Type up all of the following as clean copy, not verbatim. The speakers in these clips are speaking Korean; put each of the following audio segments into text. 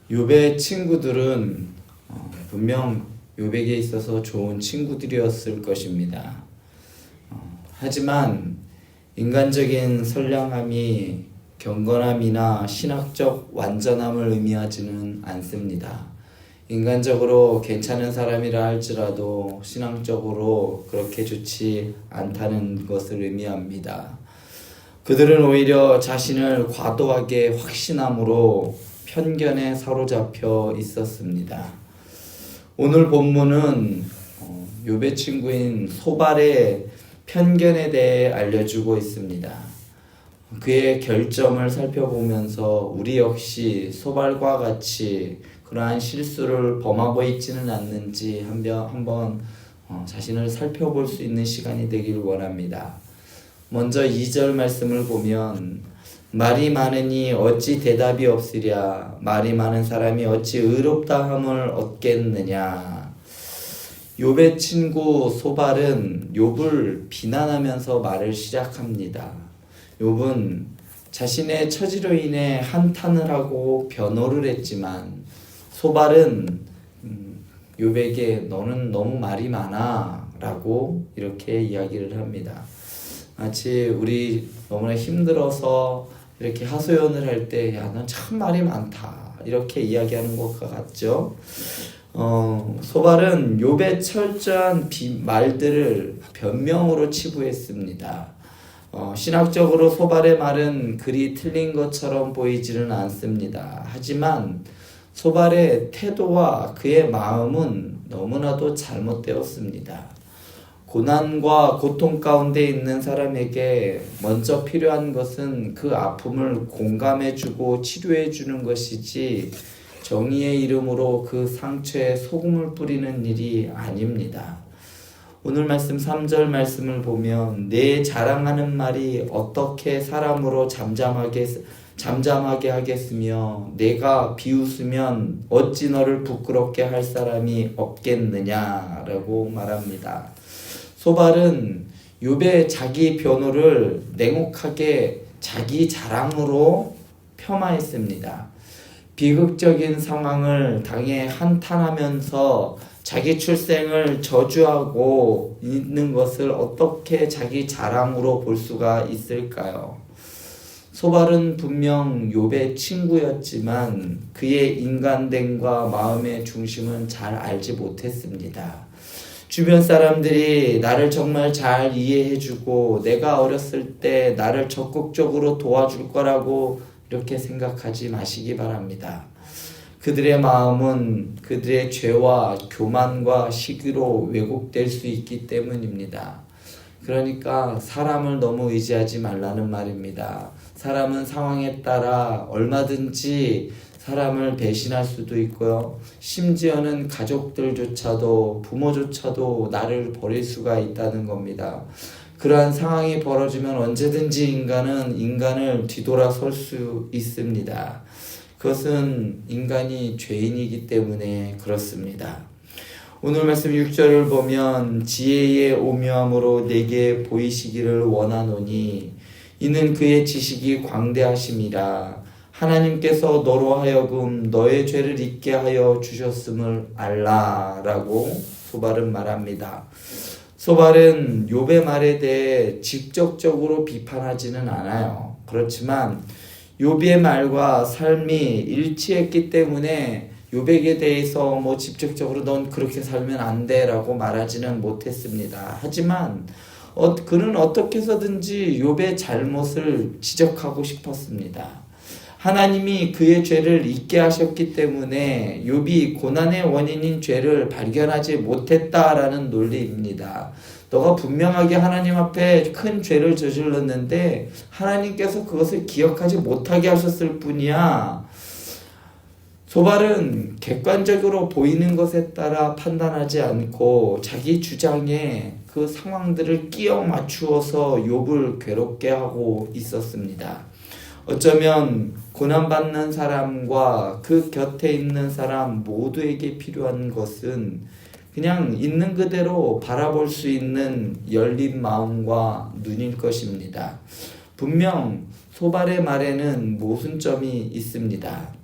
욥의 친구들은 분명 욥에게 있어서 좋은 친구들이었을 것입니다. 하지만 인간적인 선량함이 경건함이나 신학적 완전함을 의미하지는 않습니다. 인간적으로 괜찮은 사람이라 할지라도 신앙적으로 그렇게 좋지 않다는 것을 의미합니다. 그들은 오히려 자신을 과도하게 확신함으로 편견에 사로잡혀 있었습니다. 오늘 본문은 욥의 친구인 소발의 편견에 대해 알려주고 있습니다. 그의 결점을 살펴보면서 우리 역시 소발과 같이 그러한 실수를 범하고 있지는 않는지 한번 자신을 살펴볼 수 있는 시간이 되길 원합니다. 먼저 2절 말씀을 보면 말이 많으니 어찌 대답이 없으랴 말이 많은 사람이 어찌 의롭다함을 얻겠느냐. 욥의 친구 소발은 욥을 비난하면서 말을 시작합니다. 욥은 자신의 처지로 인해 한탄을 하고 변호를 했지만 소발은 욥에게 너는 너무 말이 많아 라고 이렇게 이야기를 합니다. 마치 우리 너무나 힘들어서 이렇게 하소연을 할 때 야, 넌 참 말이 많다 이렇게 이야기하는 것과 같죠. 소발은 욥의 철저한 말들을 변명으로 치부했습니다. 신학적으로 소발의 말은 그리 틀린 것처럼 보이지는 않습니다. 하지만 소발의 태도와 그의 마음은 너무나도 잘못되었습니다. 고난과 고통 가운데 있는 사람에게 먼저 필요한 것은 그 아픔을 공감해주고 치료해주는 것이지 정의의 이름으로 그 상처에 소금을 뿌리는 일이 아닙니다. 오늘 말씀 3절 말씀을 보면 내 자랑하는 말이 어떻게 사람으로 잠잠하게 하겠으며 내가 비웃으면 어찌 너를 부끄럽게 할 사람이 없겠느냐라고 말합니다. 소발은 욥의 자기 변호를 냉혹하게 자기 자랑으로 폄하했습니다. 비극적인 상황을 당해 한탄하면서 자기 출생을 저주하고 있는 것을 어떻게 자기 자랑으로 볼 수가 있을까요? 소발은 분명 욥의 친구였지만 그의 인간됨과 마음의 중심은 잘 알지 못했습니다. 주변 사람들이 나를 정말 잘 이해해주고 내가 어렸을 때 나를 적극적으로 도와줄 거라고 이렇게 생각하지 마시기 바랍니다. 그들의 마음은 그들의 죄와 교만과 시기로 왜곡될 수 있기 때문입니다. 그러니까 사람을 너무 의지하지 말라는 말입니다. 사람은 상황에 따라 얼마든지 사람을 배신할 수도 있고요. 심지어는 가족들조차도 부모조차도 나를 버릴 수가 있다는 겁니다. 그러한 상황이 벌어지면 언제든지 인간은 인간을 뒤돌아설 수 있습니다. 그것은 인간이 죄인이기 때문에 그렇습니다. 오늘 말씀 6절을 보면 지혜의 오묘함으로 내게 보이시기를 원하노니 이는 그의 지식이 광대하심이라. 하나님께서 너로 하여금 너의 죄를 잊게 하여 주셨음을 알라라고 소발은 말합니다. 소발은 욥의 말에 대해 직접적으로 비판하지는 않아요. 그렇지만 욥의 말과 삶이 일치했기 때문에 욥에게 대해서 직접적으로 넌 그렇게 살면 안 돼라고 말하지는 못했습니다. 하지만 그는 어떻게 해서든지 욥의 잘못을 지적하고 싶었습니다. 하나님이 그의 죄를 잊게 하셨기 때문에 욥이 고난의 원인인 죄를 발견하지 못했다라는 논리입니다. 너가 분명하게 하나님 앞에 큰 죄를 저질렀는데 하나님께서 그것을 기억하지 못하게 하셨을 뿐이야. 소발은 객관적으로 보이는 것에 따라 판단하지 않고 자기 주장에 그 상황들을 끼워 맞추어서 욥을 괴롭게 하고 있었습니다. 어쩌면 고난받는 사람과 그 곁에 있는 사람 모두에게 필요한 것은 그냥 있는 그대로 바라볼 수 있는 열린 마음과 눈일 것입니다. 분명 소발의 말에는 모순점이 있습니다.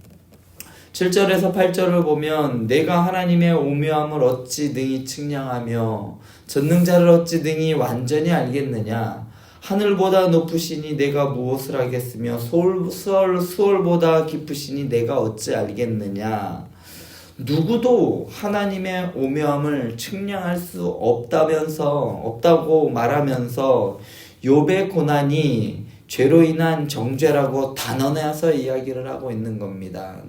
7절에서 8절을 보면 내가 하나님의 오묘함을 어찌 능히 측량하며 전능자를 어찌 능히 완전히 알겠느냐. 하늘보다 높으시니 내가 무엇을 하겠으며 수월보다 깊으시니 내가 어찌 알겠느냐. 누구도 하나님의 오묘함을 측량할 수 없다고 말하면서 욥의 고난이 죄로 인한 정죄라고 단언해서 이야기를 하고 있는 겁니다.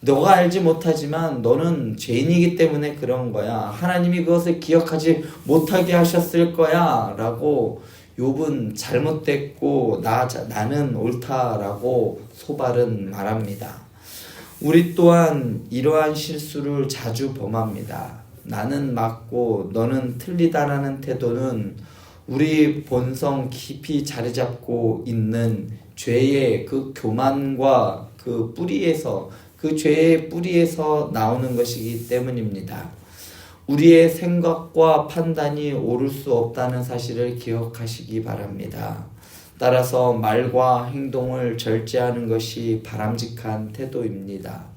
너가 알지 못하지만 너는 죄인이기 때문에 그런 거야. 하나님이 그것을 기억하지 못하게 하셨을 거야 라고 욥은 잘못됐고 나는 옳다라고 소발은 말합니다. 우리 또한 이러한 실수를 자주 범합니다. 나는 맞고 너는 틀리다라는 태도는 우리 본성 깊이 자리 잡고 있는 죄의 그 교만과 그 죄의 뿌리에서 나오는 것이기 때문입니다. 우리의 생각과 판단이 옳을 수 없다는 사실을 기억하시기 바랍니다. 따라서 말과 행동을 절제하는 것이 바람직한 태도입니다.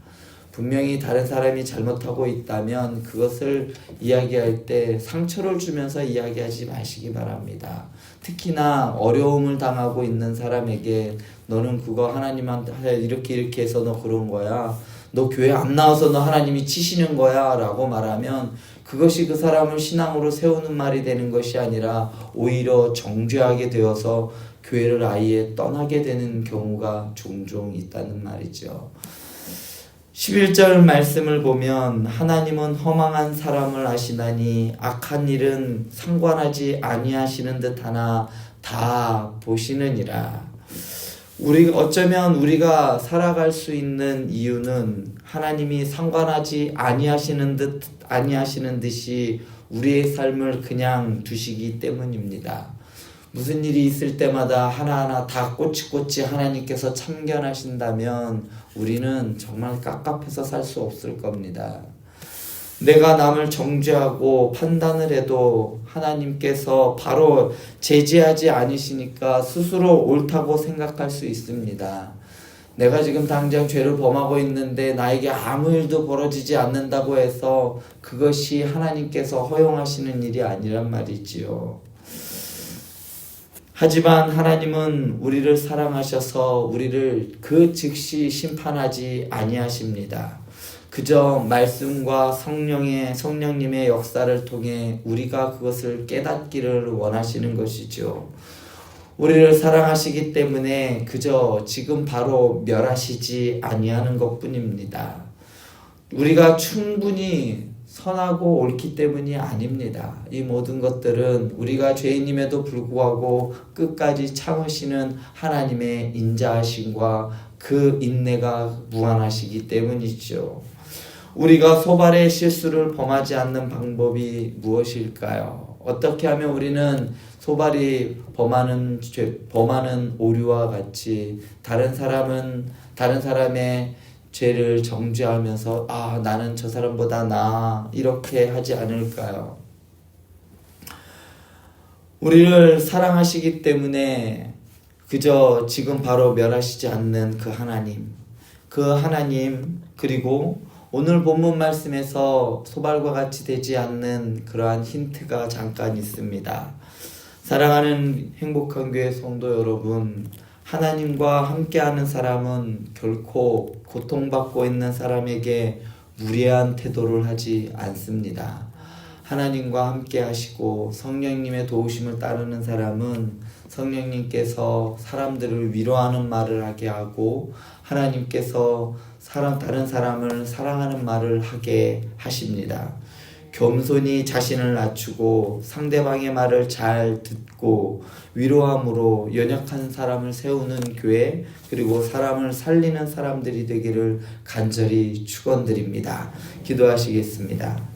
분명히 다른 사람이 잘못하고 있다면 그것을 이야기할 때 상처를 주면서 이야기하지 마시기 바랍니다. 특히나 어려움을 당하고 있는 사람에게 너는 그거 하나님한테 이렇게 해서 너 그런 거야. 너 교회 안 나와서 너 하나님이 치시는 거야 라고 말하면 그것이 그 사람을 신앙으로 세우는 말이 되는 것이 아니라 오히려 정죄하게 되어서 교회를 아예 떠나게 되는 경우가 종종 있다는 말이죠. 11절 말씀을 보면 하나님은 허망한 사람을 아시나니 악한 일은 상관하지 아니하시는 듯하나 다 보시느니라. 어쩌면 우리가 살아갈 수 있는 이유는 하나님이 상관하지 아니하시는 듯이 우리의 삶을 그냥 두시기 때문입니다. 무슨 일이 있을 때마다 하나하나 다 꼬치꼬치 하나님께서 참견하신다면 우리는 정말 깝깝해서 살 수 없을 겁니다. 내가 남을 정죄하고 판단을 해도 하나님께서 바로 제지하지 않으시니까 스스로 옳다고 생각할 수 있습니다. 내가 지금 당장 죄를 범하고 있는데 나에게 아무 일도 벌어지지 않는다고 해서 그것이 하나님께서 허용하시는 일이 아니란 말이지요. 하지만 하나님은 우리를 사랑하셔서 우리를 그 즉시 심판하지 아니하십니다. 그저 말씀과 성령님의 역사를 통해 우리가 그것을 깨닫기를 원하시는 것이죠. 우리를 사랑하시기 때문에 그저 지금 바로 멸하시지 아니하는 것뿐입니다. 우리가 충분히 선하고 옳기 때문이 아닙니다. 이 모든 것들은 우리가 죄인임에도 불구하고 끝까지 참으시는 하나님의 인자하심과 그 인내가 무한하시기 때문이죠. 우리가 소발의 실수를 범하지 않는 방법이 무엇일까요? 어떻게 하면 우리는 소발이 범하는 오류와 같이 다른 사람의 죄를 정죄하면서 나는 저 사람보다 나아 이렇게 하지 않을까요? 우리를 사랑하시기 때문에 그저 지금 바로 멸하시지 않는 그 하나님 그리고 오늘 본문 말씀에서 소발과 같이 되지 않는 그러한 힌트가 잠깐 있습니다. 사랑하는 행복한 교회 성도 여러분, 하나님과 함께하는 사람은 결코 고통받고 있는 사람에게 무례한 태도를 하지 않습니다. 하나님과 함께 하시고 성령님의 도우심을 따르는 사람은 성령님께서 사람들을 위로하는 말을 하게 하고 하나님께서 다른 사람을 사랑하는 말을 하게 하십니다. 겸손히 자신을 낮추고 상대방의 말을 잘 듣고 위로함으로 연약한 사람을 세우는 교회 그리고 사람을 살리는 사람들이 되기를 간절히 축원드립니다. 기도하시겠습니다.